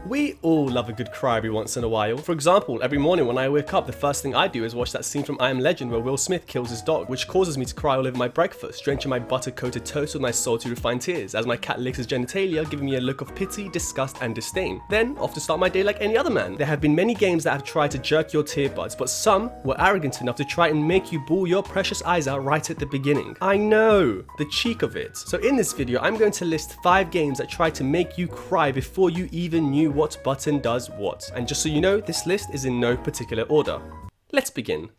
We all love a good cry every once in a while. For example, every morning when I wake up, the first thing I do is watch that scene from I Am Legend where Will Smith kills his dog, which causes me to cry all over my breakfast, drenching my butter-coated toast with my salty refined tears, as my cat licks his genitalia, giving me a look of pity, disgust, and disdain. Then, off to start my day like any other man. There have been many games that have tried to jerk your tear buds, but some were arrogant enough to try and make you bawl your precious eyes out right at the beginning. I know, the cheek of it. So in this video, I'm going to list 5 games that try to make you cry before you even knew what button does what. And just so you know, this list is in no particular order. Let's begin.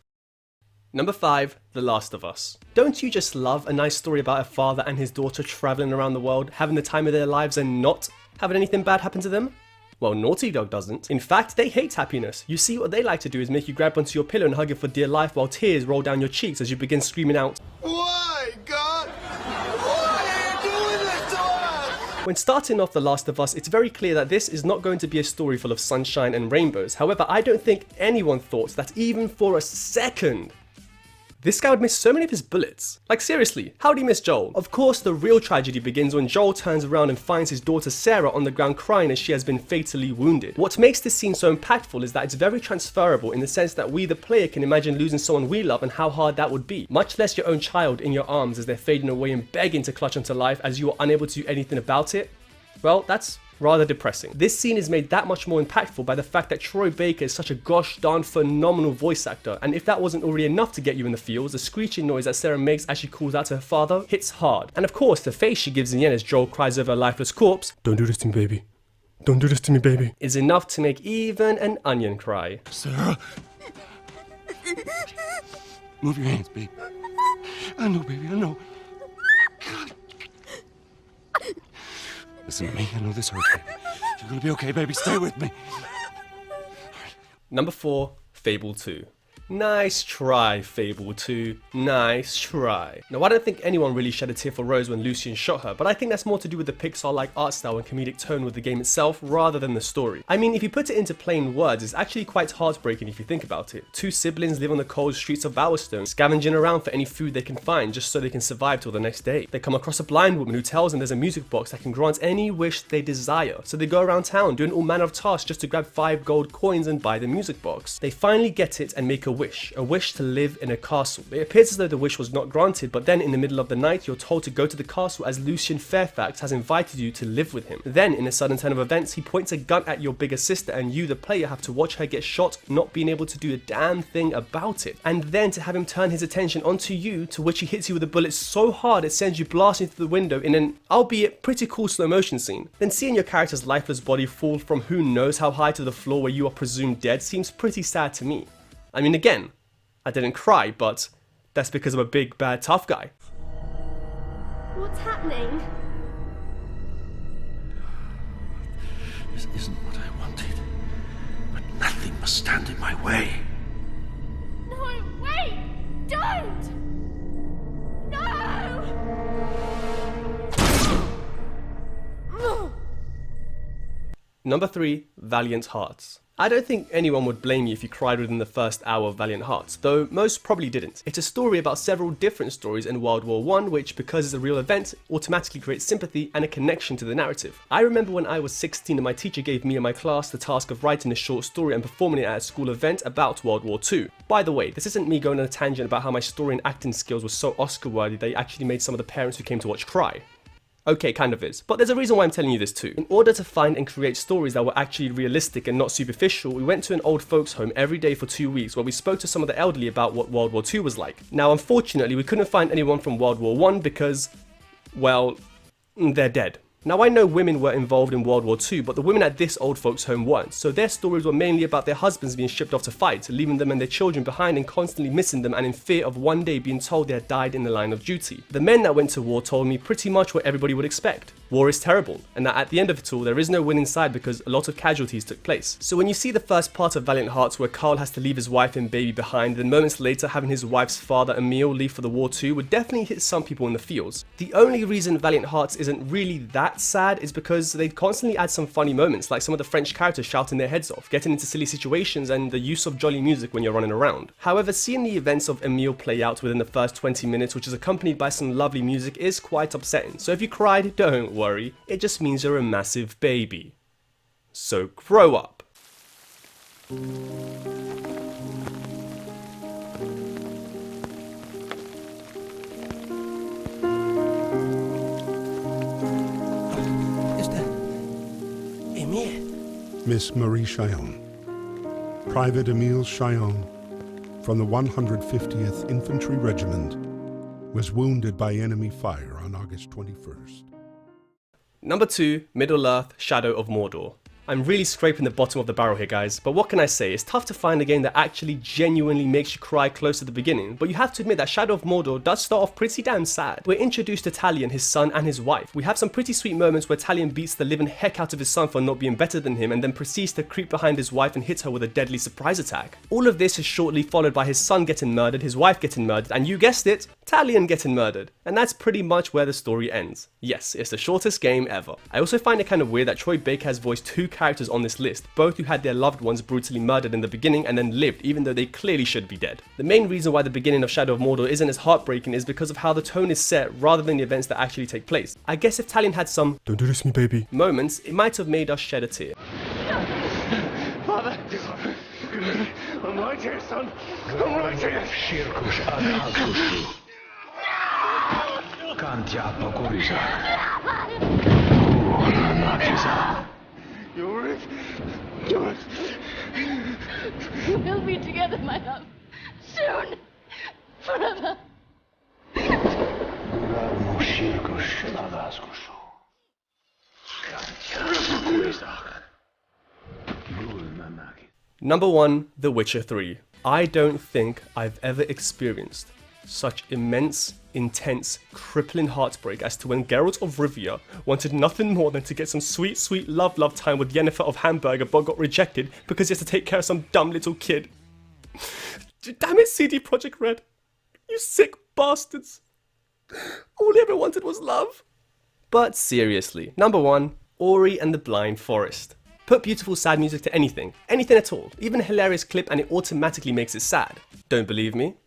Number 5, The Last of Us. Don't you just love a nice story about a father and his daughter traveling around the world, having the time of their lives and not having anything bad happen to them? Well, Naughty Dog doesn't. In fact, they hate happiness. You see, what they like to do is make you grab onto your pillow and hug it for dear life while tears roll down your cheeks as you begin screaming out, "Why, God? Why are you doing this to us?" When starting off The Last of Us, it's very clear that this is not going to be a story full of sunshine and rainbows. However, I don't think anyone thought that even for a second this guy would miss so many of his bullets. Like seriously, how'd he miss Joel? Of course, the real tragedy begins when Joel turns around and finds his daughter Sarah on the ground crying as she has been fatally wounded. What makes this scene so impactful is that it's very transferable in the sense that we the player can imagine losing someone we love and how hard that would be. Much less your own child in your arms as they're fading away and begging to clutch onto life as you are unable to do anything about it. Well, that's rather depressing. This scene is made that much more impactful by the fact that Troy Baker is such a gosh darn phenomenal voice actor, and if that wasn't already enough to get you in the feels, the screeching noise that Sarah makes as she calls out to her father hits hard. And of course, the face she gives in the end as Joel cries over a lifeless corpse, "Don't do this to me, baby. Don't do this to me, baby," is enough to make even an onion cry. Sarah! Move your hands, baby. I know, baby, I know. God. Listen to me, I know this hurts, baby. You're gonna be okay, baby. Stay with me. Number 4, Fable 2. Nice try, Fable 2. Nice try. Now, I don't think anyone really shed a tear for Rose when Lucian shot her, but I think that's more to do with the Pixar-like art style and comedic tone with the game itself rather than the story. I mean, if you put it into plain words, it's actually quite heartbreaking if you think about it. 2 siblings live on the cold streets of Bowerstone, scavenging around for any food they can find just so they can survive till the next day. They come across a blind woman who tells them there's a music box that can grant any wish they desire, so they go around town doing all manner of tasks just to grab 5 gold coins and buy the music box. They finally get it and make a wish to live in a castle. It appears as though the wish was not granted, but then in the middle of the night you're told to go to the castle as Lucian Fairfax has invited you to live with him. Then in a sudden turn of events he points a gun at your bigger sister and you the player have to watch her get shot, not being able to do a damn thing about it. And then to have him turn his attention onto you, to which he hits you with a bullet so hard it sends you blasting through the window in an albeit pretty cool slow motion scene. Then seeing your character's lifeless body fall from who knows how high to the floor where you are presumed dead seems pretty sad to me. I mean, again, I didn't cry, but that's because I'm a big, bad, tough guy. What's happening? This isn't what I wanted, but nothing must stand in my way. No, wait! Don't! No! Number 3, Valiant Hearts. I don't think anyone would blame you if you cried within the first hour of Valiant Hearts, though most probably didn't. It's a story about several different stories in World War I, which, because it's a real event, automatically creates sympathy and a connection to the narrative. I remember when I was 16 and my teacher gave me and my class the task of writing a short story and performing it at a school event about World War II. By the way, this isn't me going on a tangent about how my story and acting skills were so Oscar-worthy they actually made some of the parents who came to watch cry. Okay, kind of is. But there's a reason why I'm telling you this too. In order to find and create stories that were actually realistic and not superficial, we went to an old folks home every day for 2 weeks where we spoke to some of the elderly about what World War II was like. Now, unfortunately, we couldn't find anyone from World War I because, well, they're dead. Now I know women were involved in World War II, but the women at this old folks home weren't, so their stories were mainly about their husbands being shipped off to fight, leaving them and their children behind and constantly missing them and in fear of one day being told they had died in the line of duty. The men that went to war told me pretty much what everybody would expect. War is terrible, and that at the end of it all there is no winning side because a lot of casualties took place. So when you see the first part of Valiant Hearts where Carl has to leave his wife and baby behind, then moments later having his wife's father Emil leave for the war too would definitely hit some people in the feels. The only reason Valiant Hearts isn't really that sad is because they constantly add some funny moments, like some of the French characters shouting their heads off, getting into silly situations, and the use of jolly music when you're running around. However, seeing the events of Emil play out within the first 20 minutes, which is accompanied by some lovely music, is quite upsetting. So if you cried, don't worry, it just means you're a massive baby. So grow up. Is that Emile? Miss Marie Cheyenne. Private Emile Cheyenne, from the 150th Infantry Regiment, was wounded by enemy fire on August 21st. Number 2, Middle-earth: Shadow of Mordor. I'm really scraping the bottom of the barrel here, guys, but what can I say? It's tough to find a game that actually genuinely makes you cry close to the beginning, but you have to admit that Shadow of Mordor does start off pretty damn sad. We're introduced to Talion, his son, and his wife. We have some pretty sweet moments where Talion beats the living heck out of his son for not being better than him and then proceeds to creep behind his wife and hit her with a deadly surprise attack. All of this is shortly followed by his son getting murdered, his wife getting murdered, and you guessed it, Talion getting murdered. And that's pretty much where the story ends. Yes, it's the shortest game ever. I also find it kind of weird that Troy Baker has voiced 2 characters on this list, both who had their loved ones brutally murdered in the beginning and then lived, even though they clearly should be dead. The main reason why the beginning of Shadow of Mordor isn't as heartbreaking is because of how the tone is set rather than the events that actually take place. I guess if Talion had some "don't do this to me, baby" moments, it might have made us shed a tear. Father! I'm right here, son! I'm right here! You're it! You're it! We'll be together, my love. Soon. Forever. Number 1, The Witcher 3. I don't think I've ever experienced such immense, intense, crippling heartbreak as to when Geralt of Rivia wanted nothing more than to get some sweet, sweet love time with Yennefer of Hamburger but got rejected because he has to take care of some dumb little kid. Damn it, CD Projekt Red. You sick bastards. All he ever wanted was love. But seriously, number 1, Ori and the Blind Forest. Put beautiful sad music to anything at all, even a hilarious clip, and it automatically makes it sad. Don't believe me?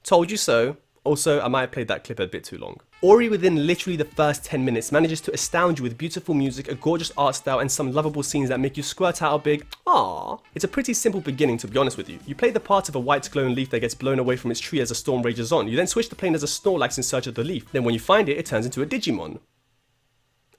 Told you so. Also, I might have played that clip a bit too long. Ori, within literally the first 10 minutes, manages to astound you with beautiful music, a gorgeous art style, and some lovable scenes that make you squirt out a big "aww." It's a pretty simple beginning, to be honest with you. You play the part of a white glowing leaf that gets blown away from its tree as a storm rages on. You then switch to playing as a Snorlax in search of the leaf. Then when you find it, it turns into a Digimon.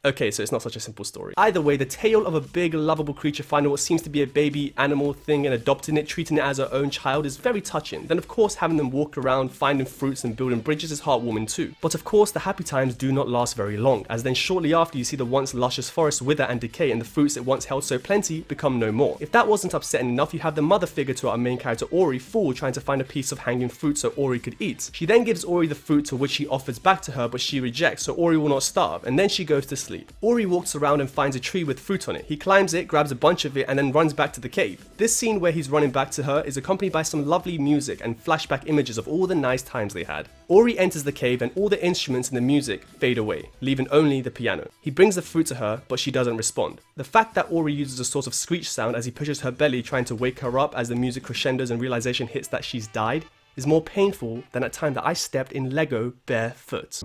Okay, so it's not such a simple story. Either way, the tale of a big, lovable creature finding what seems to be a baby animal thing and adopting it, treating it as her own child is very touching. Then of course, having them walk around, finding fruits and building bridges is heartwarming too. But of course, the happy times do not last very long, as then shortly after you see the once luscious forest wither and decay and the fruits that once held so plenty become no more. If that wasn't upsetting enough, you have the mother figure to our main character Ori, Fool, trying to find a piece of hanging fruit so Ori could eat. She then gives Ori the fruit, to which he offers back to her, but she rejects so Ori will not starve, and then she goes to sleep. Ori walks around and finds a tree with fruit on it. He climbs it, grabs a bunch of it, and then runs back to the cave. This scene where he's running back to her is accompanied by some lovely music and flashback images of all the nice times they had. Ori enters the cave and all the instruments and the music fade away, leaving only the piano. He brings the fruit to her, but she doesn't respond. The fact that Ori uses a sort of screech sound as he pushes her belly, trying to wake her up as the music crescendos and realization hits that she's died, is more painful than at time that I stepped in Lego barefoot.